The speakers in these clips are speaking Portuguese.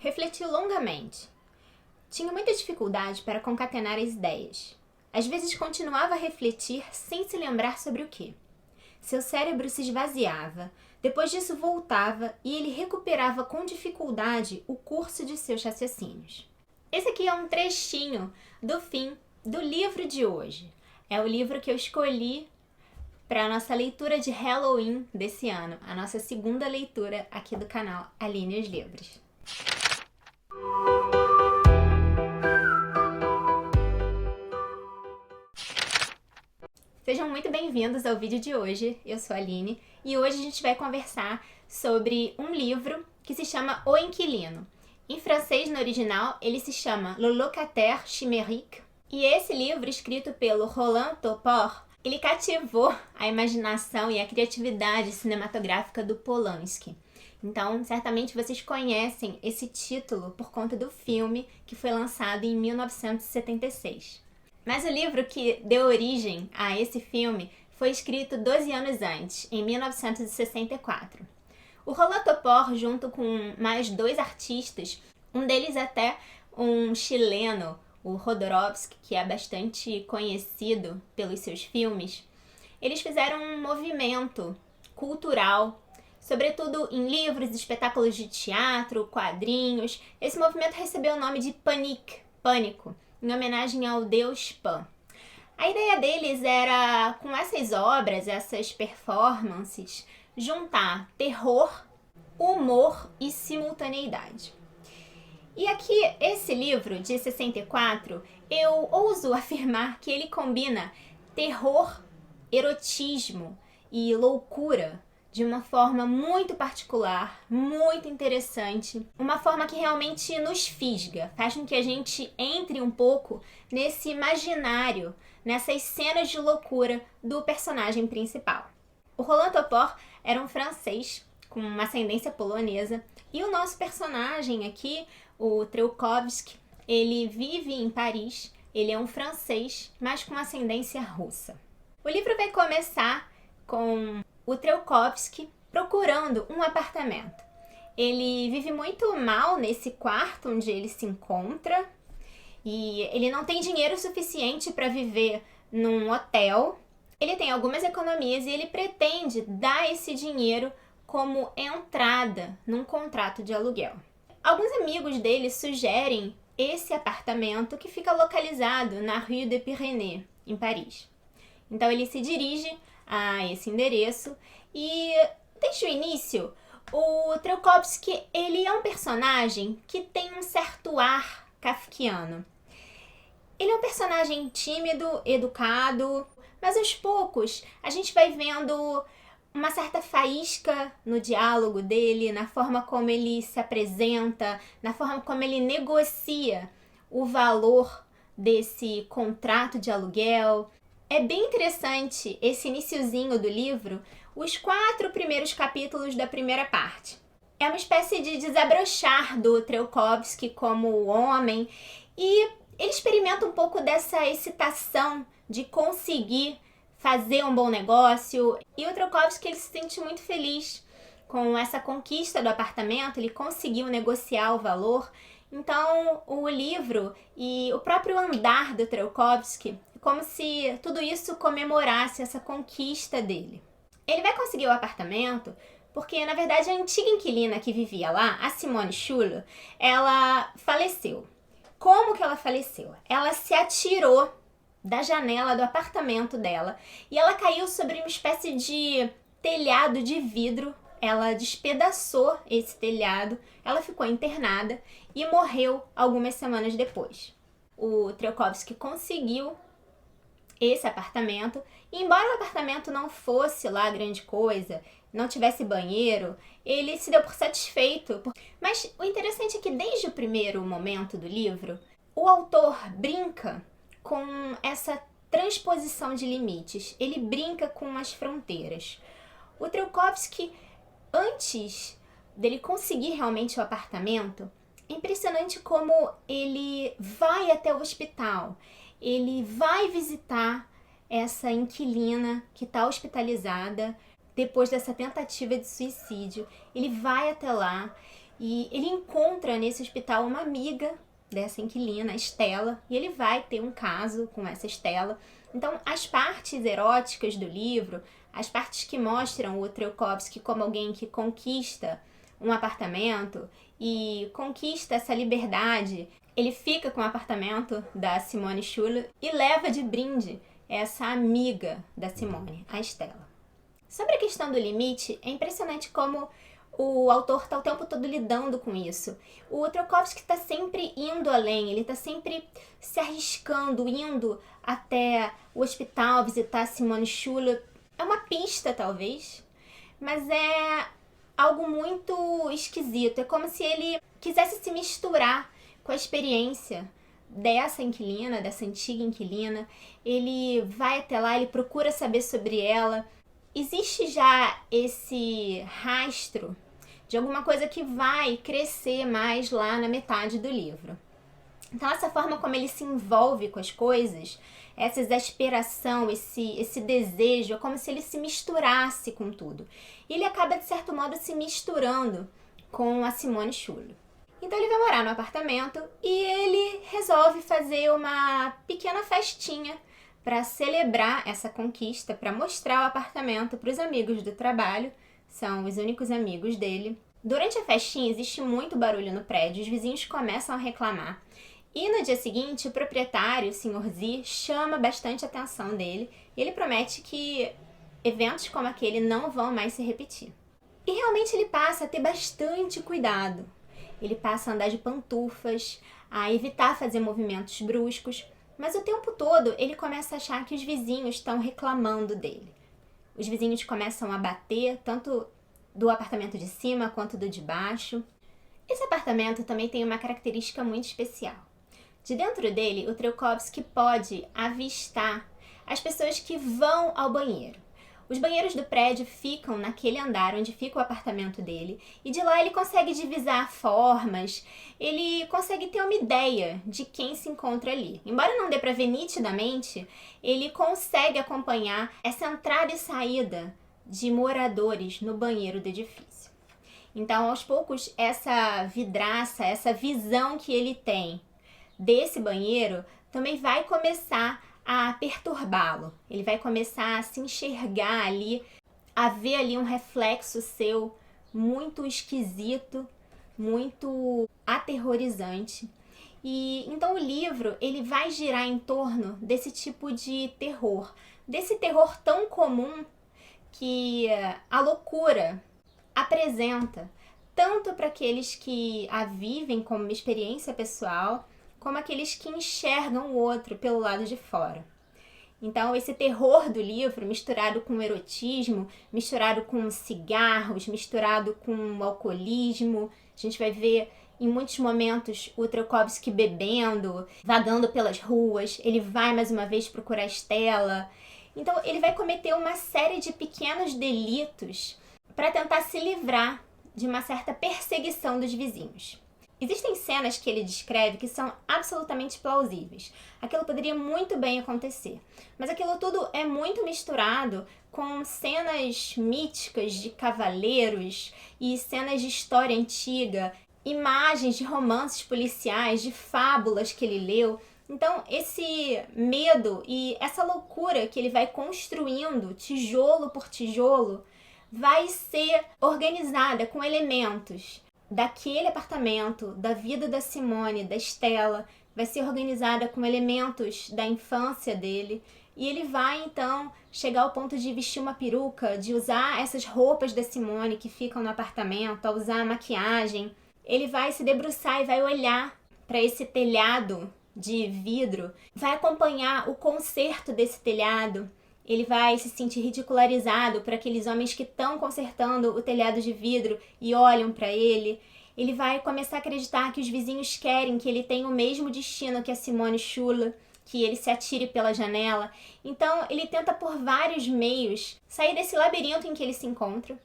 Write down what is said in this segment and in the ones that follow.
Refletiu longamente. Tinha muita dificuldade para concatenar as ideias. Às vezes continuava a refletir sem se lembrar sobre o quê. Seu cérebro se esvaziava, depois disso voltava e ele recuperava com dificuldade o curso de seus raciocínios. Esse aqui é um trechinho do fim do livro de hoje. É o livro que eu escolhi para a nossa leitura de Halloween desse ano, a nossa segunda leitura aqui do canal Aline e os Livros. Sejam muito bem-vindos ao vídeo de hoje, eu sou a Aline e hoje a gente vai conversar sobre um livro que se chama O Inquilino. Em francês, no original, ele se chama Le Locataire Chimérique e esse livro, escrito pelo Roland Topor, ele cativou a imaginação e a criatividade cinematográfica do Polanski. Então, certamente vocês conhecem esse título por conta do filme que foi lançado em 1976. Mas o livro que deu origem a esse filme foi escrito 12 anos antes, em 1964. O Roland Topor, junto com mais dois artistas, um deles até um chileno, o Jodorowsky, que é bastante conhecido pelos seus filmes, eles fizeram um movimento cultural, sobretudo em livros, espetáculos de teatro, quadrinhos. Esse movimento recebeu o nome de Panique, Pânico, em homenagem ao deus Pan. A ideia deles era, com essas obras, essas performances, juntar terror, humor e simultaneidade. E aqui, esse livro de 64, eu ouso afirmar que ele combina terror, erotismo e loucura de uma forma muito particular, muito interessante, uma forma que realmente nos fisga, faz com que a gente entre um pouco nesse imaginário, nessas cenas de loucura do personagem principal. O Roland Topor era um francês com uma ascendência polonesa e o nosso personagem aqui, o Trelkovsky, ele vive em Paris, ele é um francês, mas com ascendência russa. O livro vai começar com o Trelkovsky procurando um apartamento. Ele vive muito mal nesse quarto onde ele se encontra e ele não tem dinheiro suficiente para viver num hotel. Ele tem algumas economias e ele pretende dar esse dinheiro como entrada num contrato de aluguel. Alguns amigos dele sugerem esse apartamento que fica localizado na Rue des Pyrénées, em Paris. Então ele se dirige a esse endereço e desde o início o Trelkovsky ele é um personagem que tem um certo ar kafkiano. Ele é um personagem tímido, educado, mas aos poucos a gente vai vendo uma certa faísca no diálogo dele, na forma como ele se apresenta, na forma como ele negocia o valor desse contrato de aluguel. É bem interessante esse iniciozinho do livro, os 4 primeiros capítulos da primeira parte. É uma espécie de desabrochar do Trelkovsky como homem e ele experimenta um pouco dessa excitação de conseguir fazer um bom negócio. E o Trelkovsky ele se sente muito feliz com essa conquista do apartamento, ele conseguiu negociar o valor. Então o livro e o próprio andar do Trelkovsky como se tudo isso comemorasse essa conquista dele. Ele vai conseguir o apartamento porque, na verdade, a antiga inquilina que vivia lá, a Simone Schuller, ela faleceu. Como que ela faleceu? Ela se atirou da janela do apartamento dela e ela caiu sobre uma espécie de telhado de vidro. Ela despedaçou esse telhado, ela ficou internada e morreu algumas semanas depois. O Trelkovsky conseguiu esse apartamento, e embora o apartamento não fosse lá grande coisa, não tivesse banheiro, ele se deu por satisfeito. Mas o interessante é que desde o primeiro momento do livro, o autor brinca com essa transposição de limites, ele brinca com as fronteiras. O Trelkovsky, antes dele conseguir realmente o apartamento, é impressionante como ele vai até o hospital. Ele vai visitar essa inquilina que está hospitalizada depois dessa tentativa de suicídio. Ele vai até lá E ele encontra nesse hospital uma amiga dessa inquilina, a Stella, e ele vai ter um caso com essa Stella. Então, as partes eróticas do livro, as partes que mostram o Trelkovsky como alguém que conquista um apartamento e conquista essa liberdade, ele fica com o apartamento da Simone Schuller e leva de brinde essa amiga da Simone, a Stella. Sobre a questão do limite, é impressionante como o autor está o tempo todo lidando com isso. O Trelkovsky está sempre indo além, ele está sempre se arriscando, indo até o hospital visitar a Simone Schuller. É uma pista, talvez, mas é algo muito esquisito. É como se ele quisesse se misturar com a experiência dessa inquilina, dessa antiga inquilina. Ele vai até lá, ele procura saber sobre ela. Existe já esse rastro de alguma coisa que vai crescer mais lá na metade do livro. Então, essa forma como ele se envolve com as coisas, essa exasperação, esse desejo, é como se ele se misturasse com tudo. E ele acaba, de certo modo, se misturando com a Simone Schuller. Então, ele vai morar no apartamento e ele resolve fazer uma pequena festinha para celebrar essa conquista, para mostrar o apartamento para os amigos do trabalho, são os únicos amigos dele. Durante a festinha existe muito barulho no prédio, os vizinhos começam a reclamar. E no dia seguinte, o proprietário, o Sr. Z, chama bastante a atenção dele e ele promete que eventos como aquele não vão mais se repetir. E realmente ele passa a ter bastante cuidado. Ele passa a andar de pantufas, a evitar fazer movimentos bruscos, mas o tempo todo ele começa a achar que os vizinhos estão reclamando dele. Os vizinhos começam a bater, tanto do apartamento de cima quanto do de baixo. Esse apartamento também tem uma característica muito especial. De dentro dele, o Trelkovsky pode avistar as pessoas que vão ao banheiro. Os banheiros do prédio ficam naquele andar onde fica o apartamento dele, e de lá ele consegue divisar formas, ele consegue ter uma ideia de quem se encontra ali. Embora não dê para ver nitidamente, ele consegue acompanhar essa entrada e saída de moradores no banheiro do edifício. Então, aos poucos, essa vidraça, essa visão que ele tem desse banheiro também vai começar a perturbá-lo. Ele vai começar a se enxergar ali, a ver ali um reflexo seu muito esquisito, muito aterrorizante. E então o livro ele vai girar em torno desse tipo de terror, desse terror tão comum que a loucura apresenta tanto para aqueles que a vivem como uma experiência pessoal, como aqueles que enxergam o outro pelo lado de fora. Então, esse terror do livro, misturado com erotismo, misturado com cigarros, misturado com alcoolismo, a gente vai ver em muitos momentos o Trelkovsky bebendo, vagando pelas ruas, ele vai mais uma vez procurar Stella. Então, ele vai cometer uma série de pequenos delitos para tentar se livrar de uma certa perseguição dos vizinhos. Existem cenas que ele descreve que são absolutamente plausíveis. Aquilo poderia muito bem acontecer. Mas aquilo tudo é muito misturado com cenas míticas de cavaleiros e cenas de história antiga, imagens de romances policiais, de fábulas que ele leu. Então, esse medo e essa loucura que ele vai construindo, tijolo por tijolo, vai ser organizada com elementos daquele apartamento, da vida da Simone, da Stella, vai ser organizada com elementos da infância dele, e ele vai então chegar ao ponto de vestir uma peruca, de usar essas roupas da Simone que ficam no apartamento, a usar a maquiagem. Ele vai se debruçar e vai olhar para esse telhado de vidro, vai acompanhar o conserto desse telhado. Ele vai se sentir ridicularizado por aqueles homens que estão consertando o telhado de vidro e olham para ele. Ele vai começar a acreditar que os vizinhos querem que ele tenha o mesmo destino que a Simone Schuller, que ele se atire pela janela. Então, ele tenta por vários meios sair desse labirinto em que ele se encontra.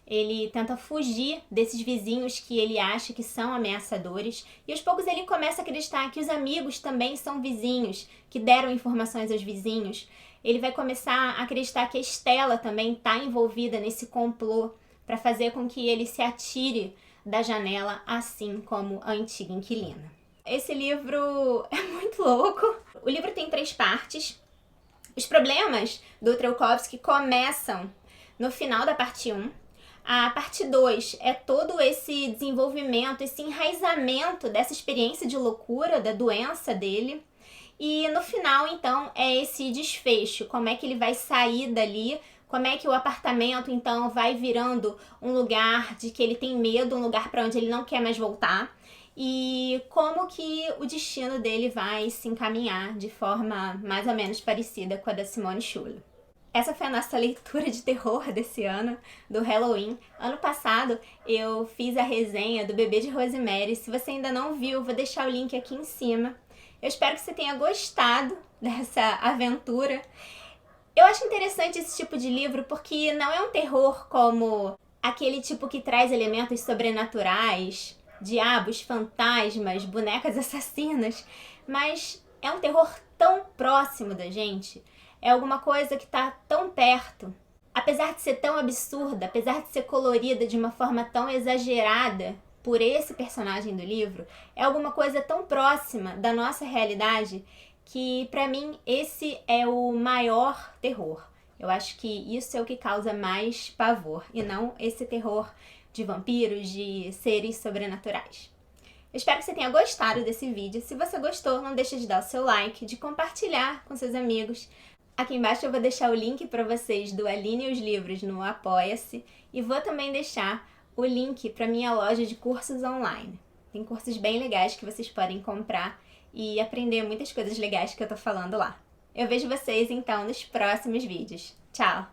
Ele tenta fugir desses vizinhos que ele acha que são ameaçadores. E aos poucos ele começa a acreditar que os amigos também são vizinhos, que deram informações aos vizinhos. Ele vai começar a acreditar que a Stella também está envolvida nesse complô para fazer com que ele se atire da janela, assim como a antiga inquilina. Esse livro é muito louco. O livro tem 3 partes. Os problemas do Trelkovsky começam no final da parte 1. A parte 2 é todo esse desenvolvimento, esse enraizamento dessa experiência de loucura, da doença dele. E no final, então, é esse desfecho, como é que ele vai sair dali, como é que o apartamento, então, vai virando um lugar de que ele tem medo, um lugar para onde ele não quer mais voltar, e como que o destino dele vai se encaminhar de forma mais ou menos parecida com a da Simone Schuller. Essa foi a nossa leitura de terror desse ano, do Halloween. Ano passado eu fiz a resenha do Bebê de Rosemary. Se você ainda não viu, vou deixar o link aqui em cima. Eu espero que você tenha gostado dessa aventura. Eu acho interessante esse tipo de livro porque não é um terror como aquele tipo que traz elementos sobrenaturais, diabos, fantasmas, bonecas assassinas, mas é um terror tão próximo da gente. É alguma coisa que tá tão perto. Apesar de ser tão absurda, apesar de ser colorida de uma forma tão exagerada por esse personagem do livro, é alguma coisa tão próxima da nossa realidade que, pra mim, esse é o maior terror. Eu acho que isso é o que causa mais pavor, e não esse terror de vampiros, de seres sobrenaturais. Eu espero que você tenha gostado desse vídeo. Se você gostou, não deixe de dar o seu like, de compartilhar com seus amigos. Aqui embaixo eu vou deixar o link para vocês do Aline e os livros no Apoia-se e vou também deixar o link para minha loja de cursos online. Tem cursos bem legais que vocês podem comprar e aprender muitas coisas legais que eu tô falando lá. Eu vejo vocês então nos próximos vídeos. Tchau!